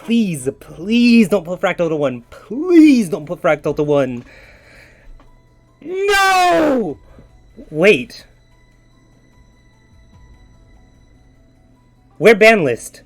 Please, please don't put Fractal to 1. Please don't put Fractal to 1. No! Wait. We're Banlist.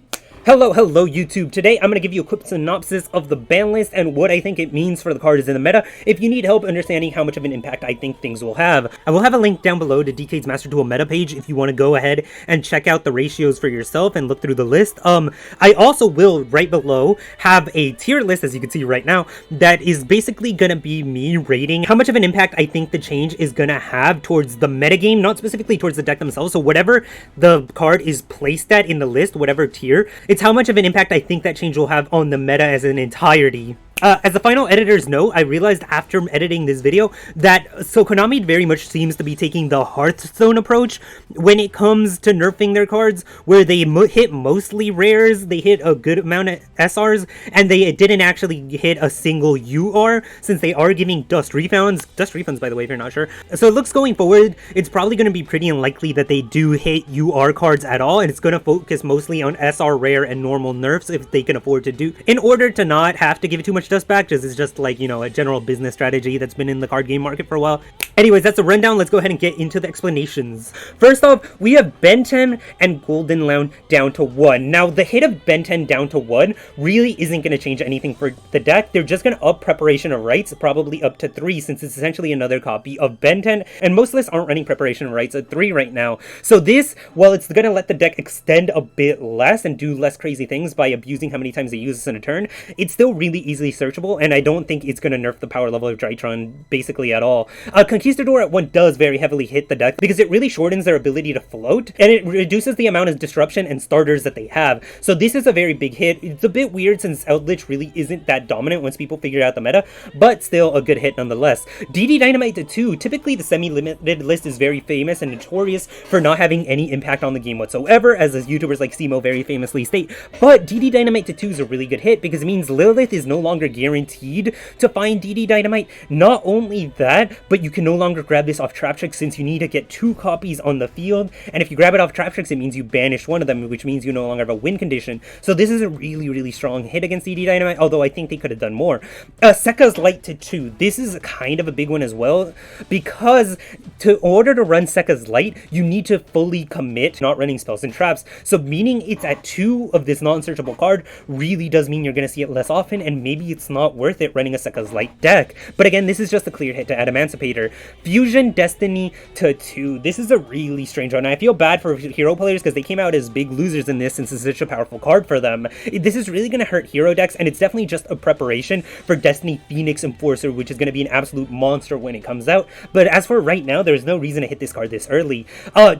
Hello YouTube. Today I'm going to give you a quick synopsis of the ban list and what I think it means for the cards in the meta if you need help understanding how much of an impact I think things will have. I will have a link down below to DK's MasterDuel meta page if you want to go ahead and check out the ratios for yourself and look through the list. I also will, right below, have a tier list, as you can see right now, that is basically going to be me rating how much of an impact I think the change is going to have towards the metagame, not specifically towards the deck themselves. So whatever the card is placed at in the list, whatever tier, it's how much of an impact I think that change will have on the meta as an entirety. As the final editor's note, I realized after editing this video that Konami very much seems to be taking the Hearthstone approach when it comes to nerfing their cards, where they hit mostly rares, they hit a good amount of SRs, and they didn't actually hit a single UR, since they are giving dust refunds by the way if you're not sure. So it looks going forward, it's probably going to be pretty unlikely that they do hit UR cards at all, and it's going to focus mostly on SR rare and normal nerfs if they can afford to do, in order to not have to give it too much dust back, just it's just like, you know, a general business strategy that's been in the card game market for a while. Anyways, that's a rundown. Let's go ahead and get into the explanations. First off, we have Ben 10 and Golden Lounge down to 1. Now, the hit of Ben 10 down to 1 really isn't going to change anything for the deck. They're just going to up Preparation of Rites, probably up to 3, since it's essentially another copy of Ben 10, and most lists aren't running Preparation of Rites at 3 right now. So this, while it's going to let the deck extend a bit less and do less crazy things by abusing how many times they use this in a turn, it's still really easily searchable, and I don't think it's going to nerf the power level of Drytron basically at all. Conquistador at 1 does very heavily hit the deck because it really shortens their ability to float, and it reduces the amount of disruption and starters that they have. So this is a very big hit. It's a bit weird since Outlich really isn't that dominant once people figure out the meta, but still a good hit nonetheless. DD Dynamite to 2. Typically the semi-limited list is very famous and notorious for not having any impact on the game whatsoever, as YouTubers like Simo very famously state, but DD Dynamite to 2 is a really good hit because it means Lilith is no longer guaranteed to find DD Dynamite. Not only that, but you can no longer grab this off Trap Tricks since you need to get 2 copies on the field, and if you grab it off Trap Tricks, it means you banish one of them, which means you no longer have a win condition. So this is a really strong hit against DD Dynamite, although I think they could have done more. Sekka's Light to 2. This is kind of a big one as well, because in order to run Sekka's Light, you need to fully commit not running spells and traps. So meaning it's at 2 of this non-searchable card really does mean you're going to see it less often, and maybe it's not worth it running a Sekka's Light deck. But again, this is just a clear hit to add Emancipator. Fusion Destiny to 2. This is a really strange one. I feel bad for hero players because they came out as big losers in this since it's such a powerful card for them. This is really going to hurt hero decks, and it's definitely just a preparation for Destiny Phoenix Enforcer, which is going to be an absolute monster when it comes out. But as for right now, there's no reason to hit this card this early.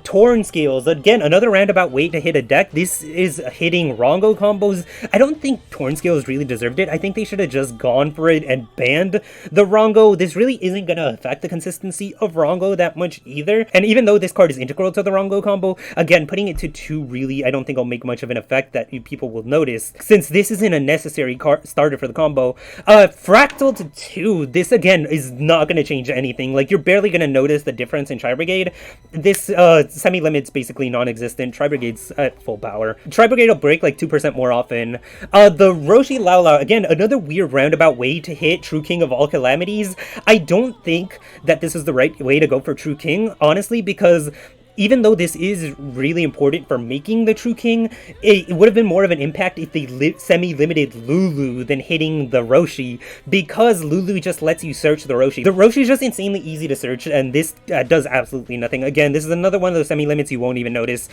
Torn Scales. Again, another roundabout way to hit a deck. This is hitting Rongo combos. I don't think Torn Scales really deserved it. I think they should have just gone for it and banned the Rongo. This really isn't going to affect the consistency of Rongo that much either. And even though this card is integral to the Rongo combo, again, putting it to 2 really, I don't think will make much of an effect that people will notice, since this isn't a necessary starter for the combo. Fractal to 2. This, again, is not going to change anything. Like, you're barely going to notice the difference in Tri-Brigade. This semi-limit's basically non-existent. Tri-Brigade's at full power. Tri-Brigade will break like 2% more often. The Roshi Lao Lao, again, another weird roundabout way to hit True King of all calamities. I don't think that this is the right way to go for True King, honestly, because even though this is really important for making the True King, it would have been more of an impact if they semi-limited Lulu than hitting the Roshi, because Lulu just lets you search the Roshi. The Roshi is just insanely easy to search, and this does absolutely nothing. Again, this is another one of those semi-limits you won't even notice.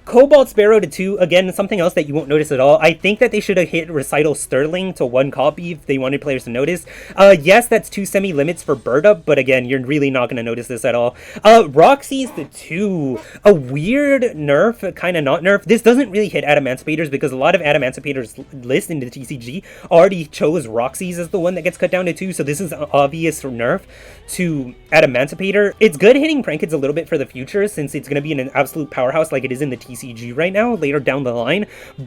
Cobalt Sparrow to 2, again, something else that you won't notice at all. I think that they should have hit Recital Sterling to 1 copy if they wanted players to notice. Yes, that's 2 semi-limits for Bird Up, but again, you're really not going to notice this at all. Roxy's to 2. A weird nerf, kind of not nerf. This doesn't really hit Adamancepators because a lot of Adamancepators list in the TCG already chose Roxy's as the one that gets cut down to 2, so this is an obvious nerf to Adamancipator. It's good hitting Prankids a little bit for the future since it's going to be an absolute powerhouse like it is in the TCG. TCG right now, later down the line.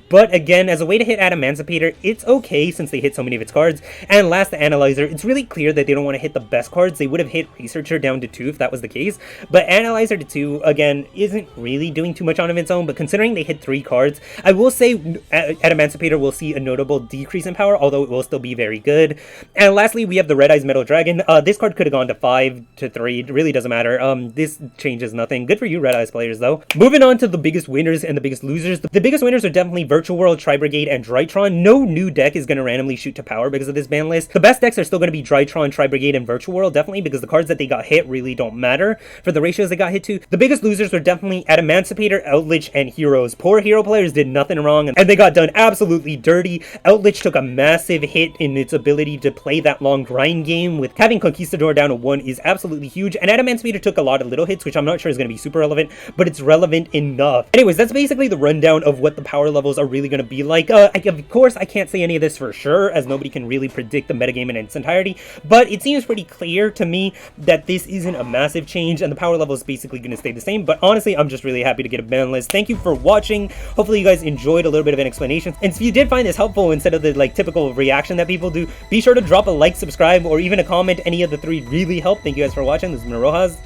But again, as a way to hit Emancipator, it's okay since they hit so many of its cards. And last, the Analyzer, it's really clear that they don't want to hit the best cards. They would have hit Researcher down to 2 if that was the case. But Analyzer to 2, again, isn't really doing too much on its own. But considering they hit 3 cards, I will say at Emancipator will see a notable decrease in power, although it will still be very good. And lastly, we have the Red Eyes Metal Dragon. This card could have gone to 5 to 3. It really doesn't matter. This changes nothing. Good for you, Red Eyes players, though. Moving on to the biggest winners and the biggest losers. The biggest winners are definitely Virtual World, Tri-Brigade, and Drytron. No new deck is going to randomly shoot to power because of this ban list. The best decks are still going to be Drytron, Tri-Brigade, and Virtual World, definitely, because the cards that they got hit really don't matter for the ratios they got hit to. The biggest losers were definitely at Emancipator, Outlich, and Heroes. Poor Hero players did nothing wrong, and they got done absolutely dirty. Outlich took a massive hit in its ability to play that long grind game, with having Conquistador down to 1 is absolutely huge, and Emancipator took a lot of little hits, which I'm not sure is going to be super relevant, but it's relevant enough. Anyways, that's basically the rundown of what the power levels are really going to be like. Of course, I can't say any of this for sure, as nobody can really predict the metagame in its entirety, but it seems pretty clear to me that this isn't a massive change, and the power level is basically going to stay the same. But honestly, I'm just really happy to get a ban list. Thank you for watching. Hopefully you guys enjoyed a little bit of an explanation, and if you did find this helpful instead of the typical reaction that people do, be sure to drop a like, subscribe, or even a comment. Any of the 3 really help. Thank you guys for watching. This is Rojas,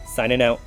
signing out.